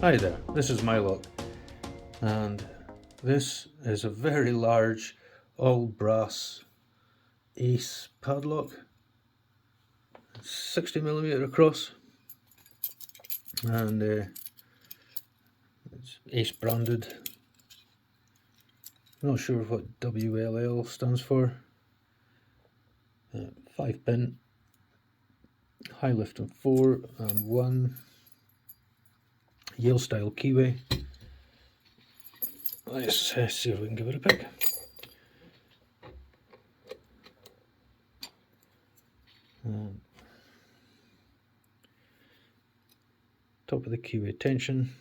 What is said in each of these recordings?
Hi there, this is my lock, and this is a very large all brass A.C.E padlock. It's 60mm across, and it's A.C.E branded. I'm not sure what WLL stands for. 5-pin, high lift on 4 and 1 Yale style keyway. Let's see if we can give it a pick. Top of the keyway tension.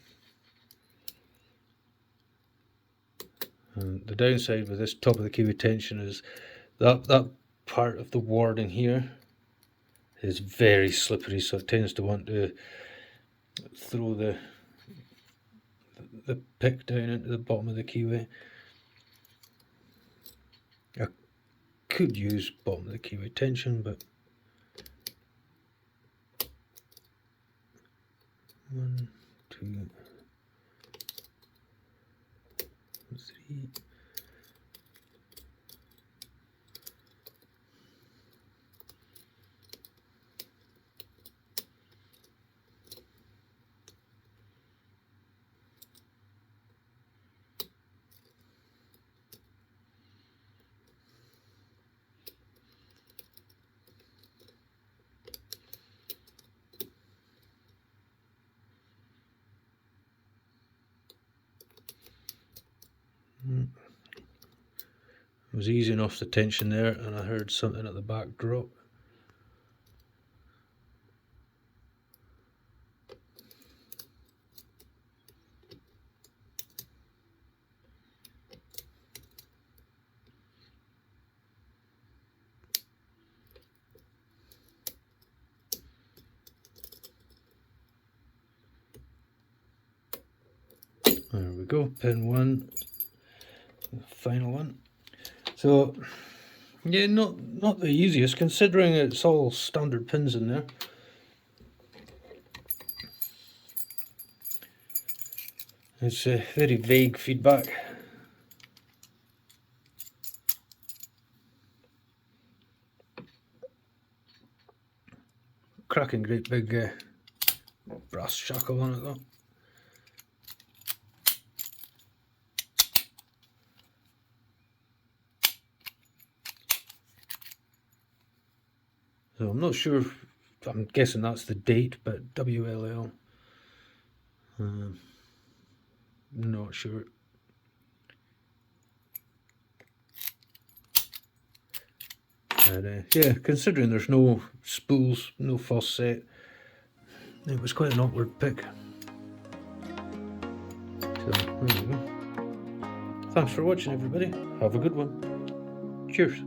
And the downside with this top of the keyway tension is that part of the warding here is very slippery, so it tends to want to throw the pick down into the bottom of the keyway. I could use bottom of the keyway tension, but 1, 2, 3. It was easing off the tension there, and I heard something at the back drop. There we go, pin 1, final one. So yeah, not the easiest, considering it's all standard pins in there. It's very vague feedback. Cracking great big brass shackle on it though. So I'm not sure, I'm guessing that's the date, but WLL, not sure. But yeah, considering there's no spools, no fuss set, it was quite an awkward pick. So there we go. Thanks for watching everybody, have a good one, cheers.